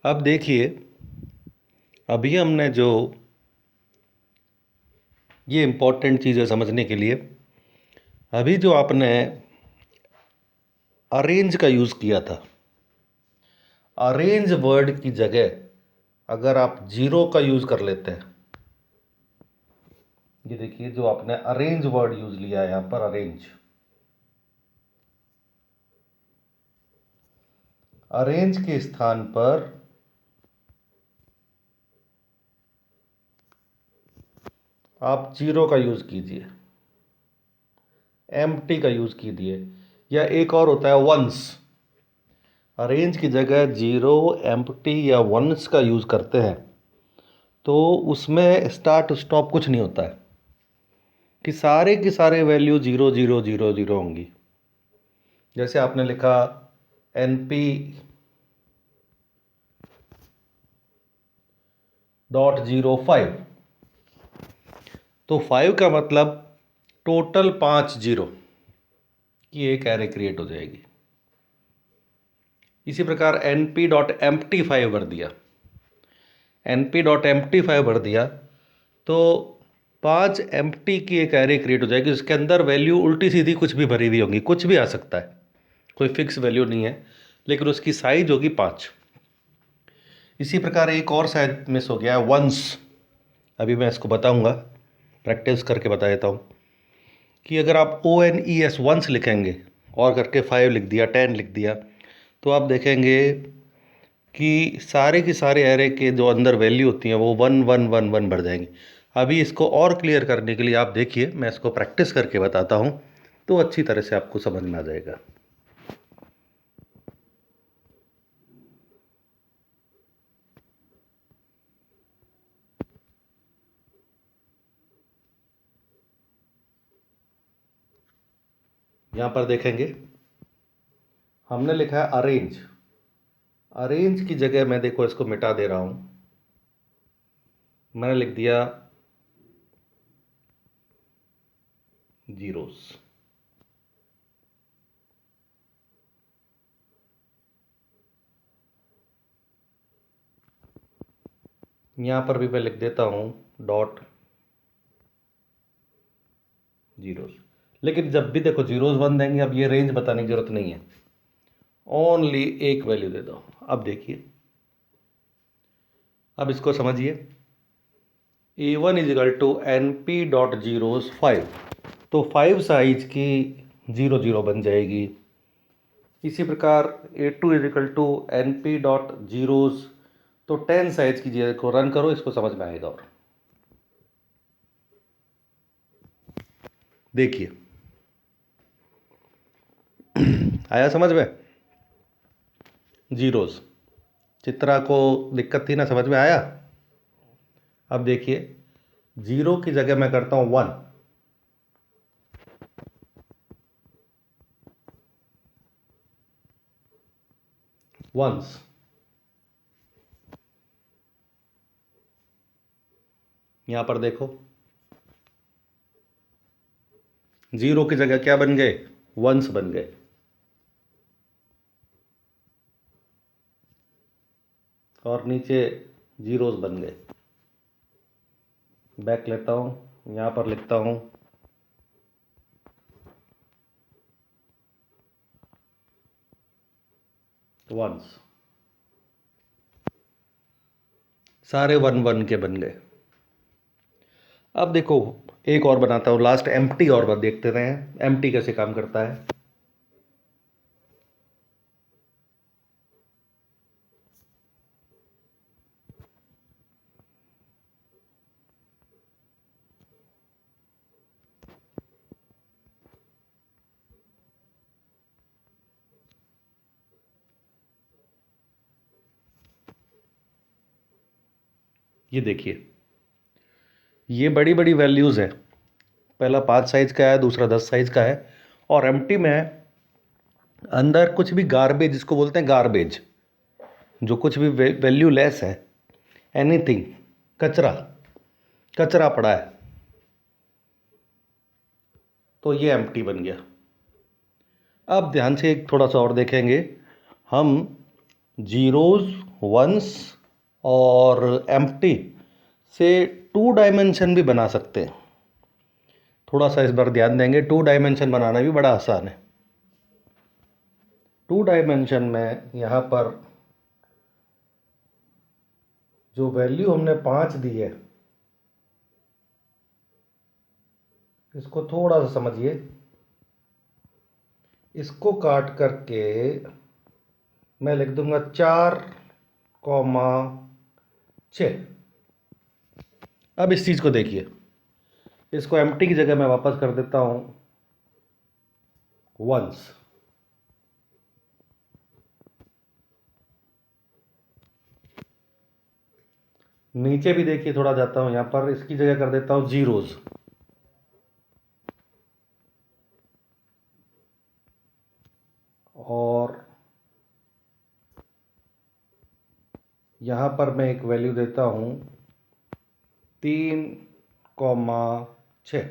अब देखिए, अभी हमने जो ये इम्पोर्टेंट चीज़ें समझने के लिए अभी जो आपने अरेंज का यूज़ किया था, अरेंज वर्ड की जगह अगर आप जीरो का यूज़ कर लेते हैं, ये देखिए जो आपने अरेंज वर्ड यूज़ लिया है यहाँ पर, अरेंज, अरेंज के स्थान पर आप जीरो का यूज़ कीजिए, एम्प्टी का यूज़ कीजिए, या एक और होता है वंस। अरेंज की जगह जीरो, एम्प्टी या वंस का यूज़ करते हैं तो उसमें स्टार्ट स्टॉप कुछ नहीं होता है कि सारे की सारे value zero zero zero zero होंगी। जैसे आपने लिखा NP .05, तो 5 का मतलब टोटल 5 जीरो की एक एरे क्रिएट हो जाएगी। इसी प्रकार NP.empty5 भर दिया, NP.empty5 भर दिया तो 5 एम्प्टी की एक एरे क्रिएट हो जाएगी। उसके अंदर वैल्यू उल्टी सीधी कुछ भी भरी हुई होंगी, कुछ भी आ सकता है, कोई फिक्स वैल्यू नहीं है, लेकिन उसकी साइज होगी 5। इसी प्रकार एक और शायद मिस हो गया है, वंस। अभी मैं इसको बताऊंगा, प्रैक्टिस करके बता देता हूँ कि अगर आप ONES वंस लिखेंगे और करके 5 लिख दिया, 10 लिख दिया, तो आप देखेंगे कि सारे की सारे एरे के जो अंदर वैल्यू होती हैं वो 1 1 1 1 बढ़ जाएंगी। अभी इसको और क्लियर करने के लिए आप देखिए, मैं इसको प्रैक्टिस करके बताता हूँ तो अच्छी तरह से आपको समझ में आ जाएगा। यहाँ पर देखेंगे हमने लिखा है अरेंज, अरेंज की जगह मैं देखो इसको मिटा दे रहा हूँ, मैंने लिख दिया जीरोस। यहाँ पर भी मैं लिख देता हूँ डॉट जीरोस। लेकिन जब भी देखो जीरोस 1 देंगे, अब ये रेंज बताने की जरूरत नहीं है, ओनली एक वैल्यू दे दो। अब देखिए, अब इसको समझिए, A1 is equal to NP.zeros 5, तो 5 साइज की 0 0 बन जाएगी। इसी प्रकार A2 is equal to NP.zeros, तो 10 साइज की जीरो को रन करो, इसको समझ में आएगा। और देखिए आया समझ में, जीरोस, चित्रा को दिक्कत थी ना, समझ में आया। अब देखिए, जीरो की जगह मैं करता हूं 1, वंस। यहां पर देखो, जीरो की जगह क्या बन गए, वंस बन गए, और नीचे जीरोस बन गए। बैक लेता हूं, यहां पर लिखता हूं वंस, सारे 1 1 के बन गए। अब देखो एक और बनाता हूं, लास्ट एम्प्टी और बात देखते रहे हैं एम्प्टी कैसे काम करता है। ये देखिए, ये बड़ी बड़ी वैल्यूज है, पहला 5 साइज का है, दूसरा 10 साइज का है, और एम्प्टी में अंदर कुछ भी गार्बेज, जिसको बोलते हैं गार्बेज, जो कुछ भी वैल्यू लेस है, एनीथिंग, कचरा, कचरा पड़ा है, तो ये एम्प्टी बन गया। अब ध्यान से एक थोड़ा सा और देखेंगे हम, जीरोज, वंस और एम्प्टी से 2 डायमेंशन भी बना सकते हैं। थोड़ा सा इस बार ध्यान देंगे, 2 डायमेंशन बनाना भी बड़ा आसान है। 2 डायमेंशन में यहाँ पर जो वैल्यू हमने 5 दी है, इसको थोड़ा सा समझिए। इसको काट करके मैं लिख दूंगा 4,6। अब इस चीज़ को देखिए, इसको एम्प्टी की जगह मैं वापस कर देता हूँ वंस। नीचे भी देखिए, थोड़ा जाता हूँ यहाँ पर, इसकी जगह कर देता हूँ जीरोज। और यहाँ पर मैं एक वैल्यू देता हूँ 3,6।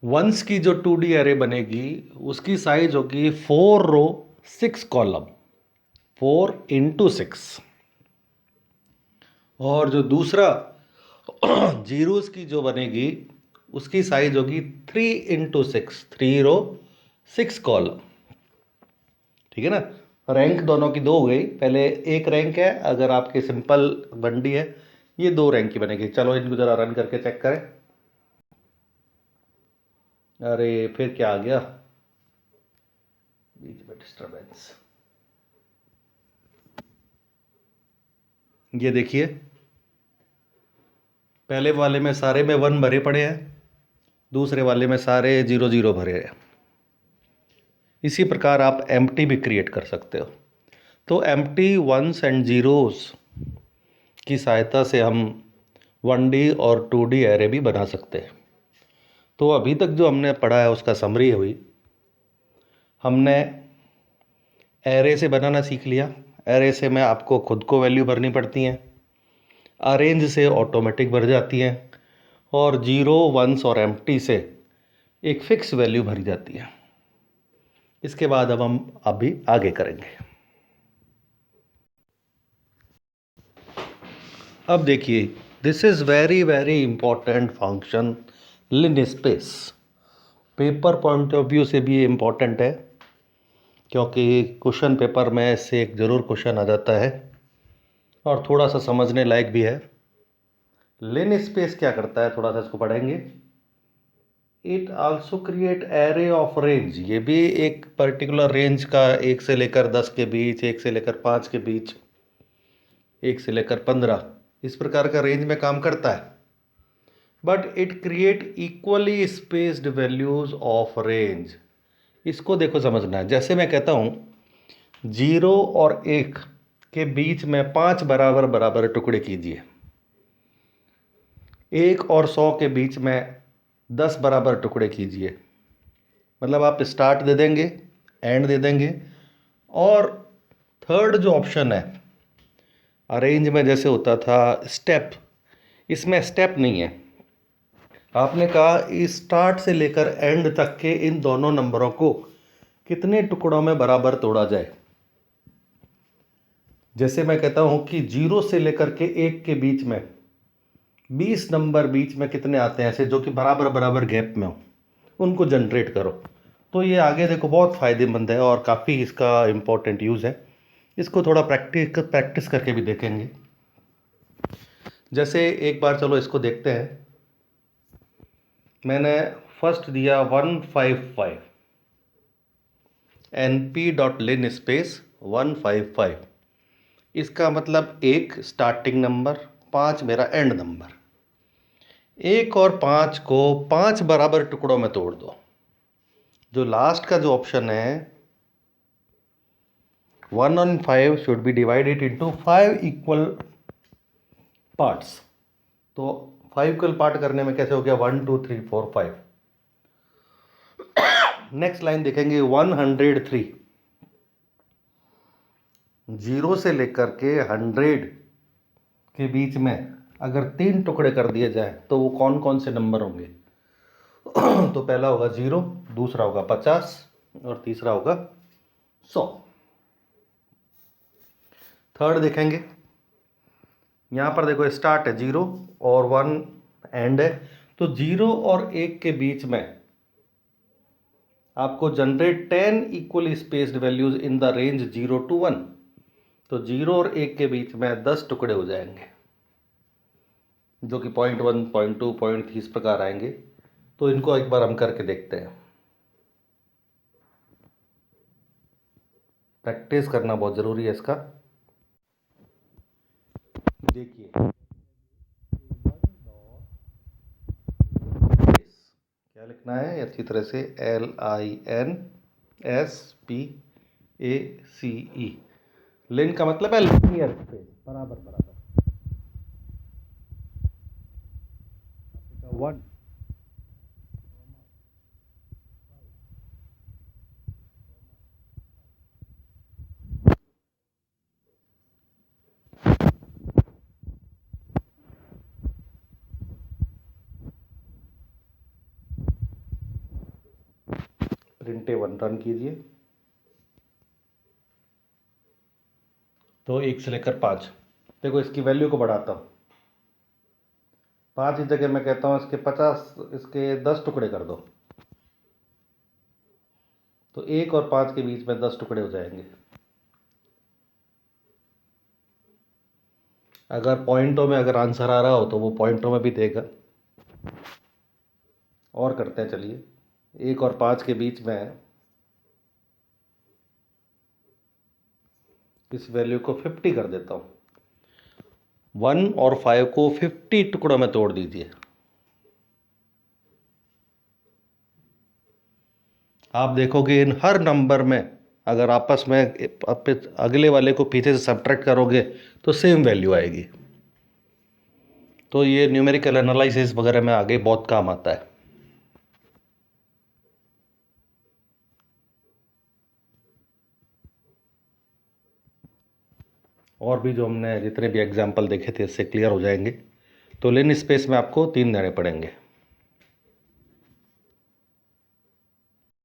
वंस की जो 2D एरे बनेगी उसकी साइज होगी 4 रो 6 कॉलम, 4 × 6। और जो दूसरा जीरोस की जो बनेगी उसकी साइज होगी 3 × 6, 3 रो 6 कॉलम। ठीक है ना। रैंक दोनों की 2 हो गई। पहले एक रैंक है, अगर आपकी सिंपल बंडी है, ये 2 रैंक की बनेगी। चलो इनको ज़रा रन करके चेक करें। अरे फिर क्या आ गया बीच में डिस्टर्बेंस। ये देखिए, पहले वाले में सारे में 1 भरे पड़े हैं, दूसरे वाले में सारे 0 0 भरे हैं। इसी प्रकार आप एम्प्टी भी क्रिएट कर सकते हो। तो एम्प्टी वंस एंड जीरोस की सहायता से हम 1D और 2D एरे भी बना सकते हैं। तो अभी तक जो हमने पढ़ा है उसका समरी हुई। हमने एरे से बनाना सीख लिया। एरे से में आपको खुद को वैल्यू भरनी पड़ती हैं, अरेंज से ऑटोमेटिक भर जाती हैं, और जीरो, वंस और एम्प्टी से एक फिक्स वैल्यू भरी जाती है। इसके बाद अब हम अभी आगे करेंगे। अब देखिए, this is very very important function, linspace. Paper point of view से भी ये इम्पॉर्टेंट है, क्योंकि क्वेश्चन पेपर में से एक ज़रूर क्वेश्चन आ जाता है और थोड़ा सा समझने लायक भी है। लिनस्पेस क्या करता है, थोड़ा सा इसको पढ़ेंगे। It also create array of range. ये भी एक पर्टिकुलर रेंज का, 1 से लेकर 10 के बीच, 1 से लेकर 5 के बीच, 1 से लेकर 15, इस प्रकार का रेंज में काम करता है। But it create equally spaced values of range. इसको देखो समझना है। जैसे मैं कहता हूँ 0 और 1 के बीच में 5 बराबर बराबर टुकड़े कीजिए, 1 और 100 के बीच में 10 बराबर टुकड़े कीजिए। मतलब आप स्टार्ट दे देंगे, एंड दे देंगे, और थर्ड जो ऑप्शन है अरेंज में जैसे होता था स्टेप, इसमें स्टेप नहीं है। आपने कहा स्टार्ट से लेकर एंड तक के इन दोनों नंबरों को कितने टुकड़ों में बराबर तोड़ा जाए। जैसे मैं कहता हूं कि 0 से लेकर के 1 के बीच में 20 नंबर बीच में कितने आते हैं ऐसे जो कि बराबर बराबर गैप में हो, उनको जनरेट करो। तो ये आगे देखो बहुत फ़ायदेमंद है और काफ़ी इसका इम्पोर्टेंट यूज़ है। इसको थोड़ा प्रैक्टिस करके भी देखेंगे। जैसे एक बार चलो इसको देखते हैं। मैंने फर्स्ट दिया 155, np.linspace 155। इसका मतलब 1 स्टार्टिंग नंबर, 5 मेरा एंड नंबर। 1 और 5 को 5 बराबर टुकड़ों में तोड़ दो। जो लास्ट का जो ऑप्शन है 1 and 5 should be divided into 5 equal parts. तो 5 इक्वल पार्ट करने में कैसे हो गया, 1 2 3 4 5। नेक्स्ट लाइन देखेंगे 103। 0 से लेकर के 100 के बीच में अगर 3 टुकड़े कर दिए जाए तो वो कौन कौन से नंबर होंगे। तो पहला होगा 0, दूसरा होगा 50 और तीसरा होगा 100। थर्ड देखेंगे, यहाँ पर देखो स्टार्ट है 0 और 1 एंड है, तो 0 और 1 के बीच में आपको generate 10 equally spaced values in the range 0 to 1। तो 0 और 1 के बीच में 10 टुकड़े हो जाएंगे जो कि 0.1, 0.2, 0.3 इस प्रकार आएंगे। तो इनको एक बार हम करके देखते हैं। प्रैक्टिस करना बहुत ज़रूरी है इसका। देखिए क्या लिखना है अच्छी तरह से, LINSPACE। लिन का मतलब है लीनियर स्पेस, बराबर बराबर। 1 प्रिंटे 1 रन कीजिए। तो 1 से लेकर 5, देखो इसकी वैल्यू को बढ़ाता हूँ। 5 की जगह मैं कहता हूँ इसके 50, इसके 10 टुकड़े कर दो। तो 1 और 5 के बीच में 10 टुकड़े हो जाएंगे। अगर पॉइंटों में अगर आंसर आ रहा हो तो वो पॉइंटों में भी देगा। और करते हैं चलिए, 1 और 5 के बीच में इस वैल्यू को 50 कर देता हूँ। 1 और 5 को 50 टुकड़ों में तोड़ दीजिए। आप देखोगे इन हर नंबर में अगर आपस में अगले वाले को पीछे से सब्ट्रैक्ट करोगे तो सेम वैल्यू आएगी। तो ये न्यूमेरिकल एनालिसिस वगैरह में आगे बहुत काम आता है। और भी जो हमने जितने भी एग्जाम्पल देखे थे इससे क्लियर हो जाएंगे। तो लिन स्पेस में आपको 3 देने पड़ेंगे।